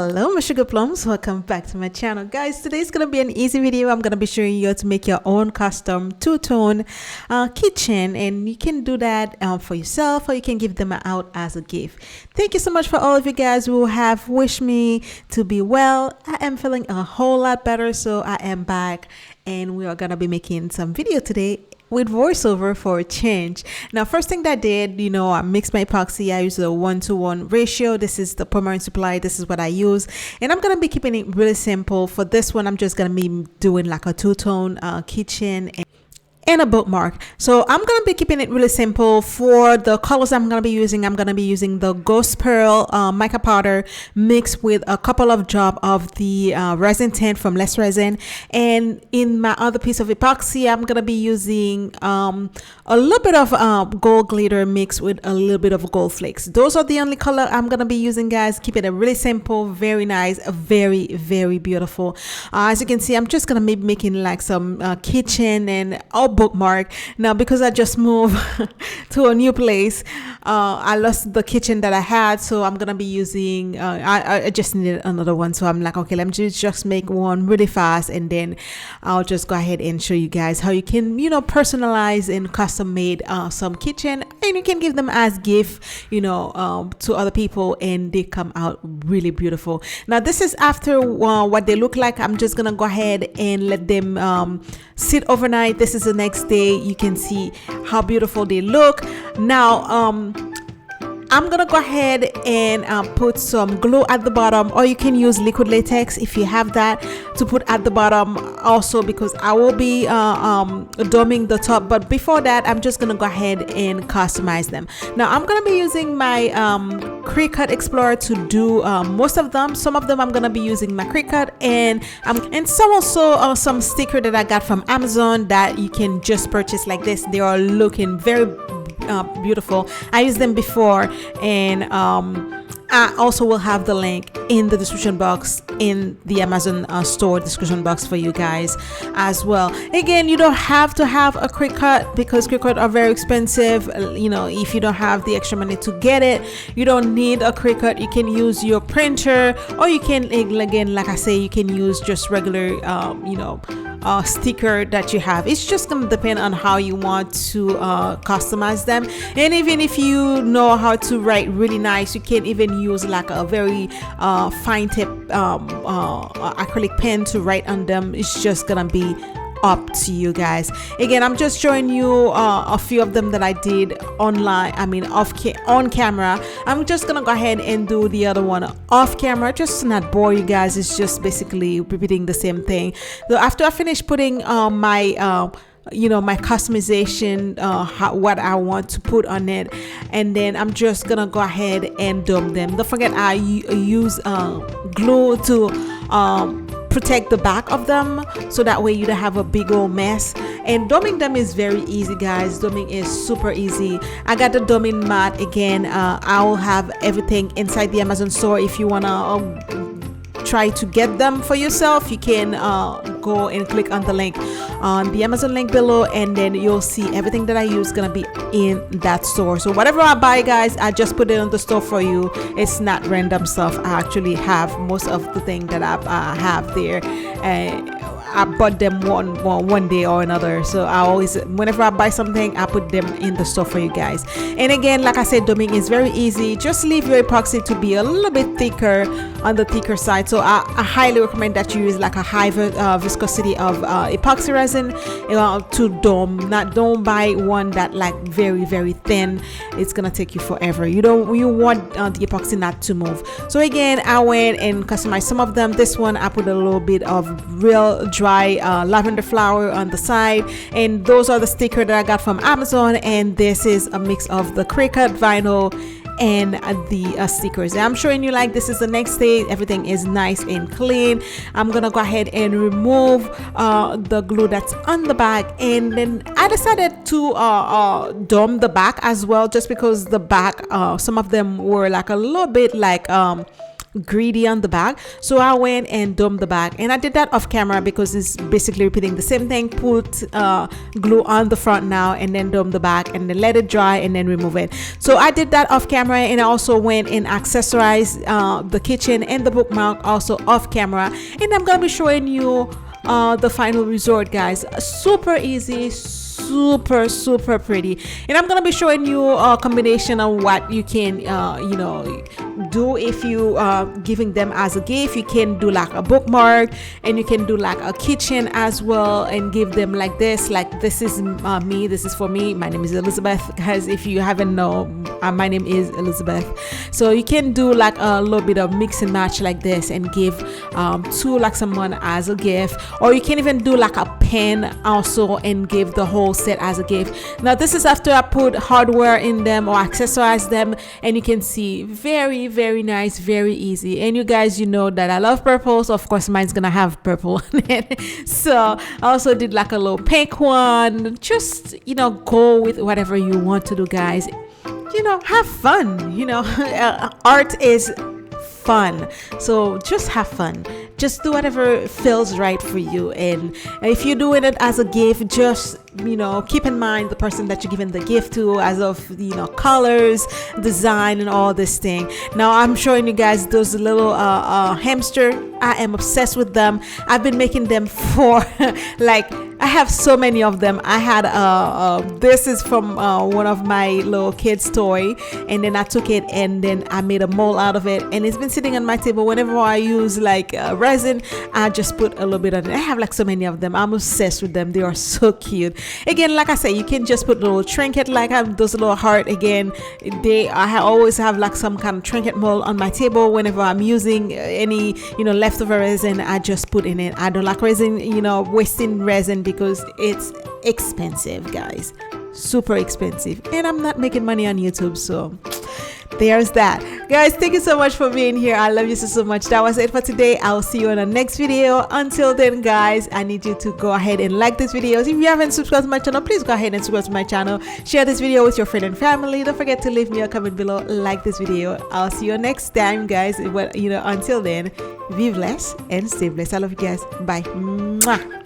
Hello my sugar plums, welcome back to my channel. Guys, today's gonna be an easy video. I'm gonna be showing you how to make your own custom two-tone kitchen, and you can do that for yourself, or you can give them out as a gift. Thank you so much for all of you guys who have wished me to be well. I am feeling a whole lot better, so I am back and we are gonna be making some video today with voiceover for a change. Now, first thing that I did, I mixed my epoxy. I use a 1-to-1 ratio. This is the Permanent Supply. This is what I use, and I'm gonna be keeping it really simple. For this one, I'm just gonna be doing like a two-tone kitchen and a bookmark. So I'm gonna be keeping it really simple. For the colors I'm gonna be using the Ghost Pearl mica powder mixed with a couple of drops of the resin tint from Less Resin, and in my other piece of epoxy I'm gonna be using a little bit of gold glitter mixed with a little bit of gold flakes. Those are the only color I'm gonna be using, guys. Keep it really simple, very nice, very, very beautiful. As you can see, I'm just gonna be making like some kitchen and bookmark. Now, because I just moved to a new place, I lost the kitchen that I had, so I'm gonna be using I just needed another one, so I'm like, okay, let me just make one really fast, and then I'll just go ahead and show you guys how you can personalize and custom made some kitchen, and you can give them as gift to other people, and they come out really beautiful. Now, this is after what they look like. I'm just gonna go ahead and let them sit overnight. This is the next day. You can see how beautiful they look. Now I'm gonna go ahead and put some glue at the bottom, or you can use liquid latex if you have that to put at the bottom also, because I will be doming the top. But before that, I'm just gonna go ahead and customize them. Now, I'm gonna be using my Cricut Explorer to do most of them. Some of them I'm gonna be using my Cricut, and some also some sticker that I got from Amazon that you can just purchase like this. They are looking very beautiful. I used them before, and I also will have the link in the description box, in the Amazon store description box for you guys as well. Again, you don't have to have a Cricut, because Cricut are very expensive. If you don't have the extra money to get it, you don't need a Cricut. You can use your printer, or you can, again, like I say, you can use just regular sticker that you have. It's just gonna depend on how you want to customize them. And even if you know how to write really nice, you can even use like a very fine tip acrylic pen to write on them. It's just gonna be up to you guys. Again, I'm just showing you a few of them that I did online, on camera. I'm just gonna go ahead and do the other one off camera, just to not bore you guys. It's just basically repeating the same thing. So after I finish putting my my customization, what I want to put on it, and then I'm just gonna go ahead and dome them. Don't forget, I use glue to protect the back of them, so that way you don't have a big old mess. And doming them is very easy, guys. Doming is super easy. I got the doming mat. Again, I will have everything inside the Amazon store. If you wanna try to get them for yourself, you can go and click on the link on the Amazon link below, and then you'll see everything that I use gonna be in that store. So whatever I buy, guys, I just put it on the store for you. It's not random stuff. I actually have most of the thing that I have there. I bought them one day or another, so I always, whenever I buy something, I put them in the store for you guys. And again, like I said, doming is very easy. Just leave your epoxy to be a little bit thicker, on the thicker side. So I highly recommend that you use like a high viscosity of epoxy resin to dome. Don't buy one that like very, very thin. It's gonna take you forever. You want the epoxy not to move. So again, I went and customized some of them. This one, I put a little bit of real dry lavender flower on the side, and those are the sticker that I got from Amazon. And this is a mix of the Cricut vinyl and the stickers. I'm showing you like this is the next day. Everything is nice and clean. I'm gonna go ahead and remove the glue that's on the back, and then I decided to dome the back as well, just because the back, some of them were like a little bit like greedy on the back, so I went and domed the back, and I did that off camera because it's basically repeating the same thing. Put glue on the front now, and then dome the back, and then let it dry, and then remove it. So I did that off camera, and I also went and accessorized the kitchen and the bookmark also off camera, and I'm gonna be showing you the final result, guys. Super easy, super pretty, and I'm gonna be showing you a combination of what you can you know, do if you giving them as a gift. You can do like a bookmark, and you can do like a kitchen as well, and give them like this is me, this is for me. My name is Elizabeth, guys. If you haven't known, my name is Elizabeth. So you can do like a little bit of mix and match like this, and give to like someone as a gift, or you can even do like a pen also and give the whole set as a gift. Now this is after I put hardware in them or accessorize them, and you can see very nice, very easy. And you guys, you know that I love purple, so of course mine's gonna have purple on it. So I also did like a little pink one. Just, you know, go with whatever you want to do, guys. You know, have fun. You know, art is fun, so just have fun. Just do whatever feels right for you, and if you're doing it as a gift, just, you know, keep in mind the person that you're giving the gift to, as of, you know, colors, design, and all this thing. Now I'm showing you guys those little hamster. I am obsessed with them. I've been making them for like, I have so many of them. I had this is from one of my little kids' toy, and then I took it and then I made a mold out of it, and it's been sitting on my table. Whenever I use like resin, I just put a little bit on it. I have like so many of them. I'm obsessed with them. They are so cute. Again, like I said, you can just put a little trinket, like I have those little heart. Again, I always have like some kind of trinket mold on my table. Whenever I'm using any, you know, leftover resin, I just put in it. I don't like resin, you know, wasting resin, because it's expensive, guys. Super expensive, and I'm not making money on YouTube, so there's that, guys. Thank you so much for being here. I love you so much. That was it for today. I'll see you in the next video. Until then, guys, I need you to go ahead and like this video. If you haven't subscribed to my channel, please go ahead and subscribe to my channel. Share this video with your friend and family. Don't forget to leave me a comment below. Like this video. I'll see you next time, guys. Well, you know, until then, be blessed and stay blessed. I love you guys. Bye. Mwah.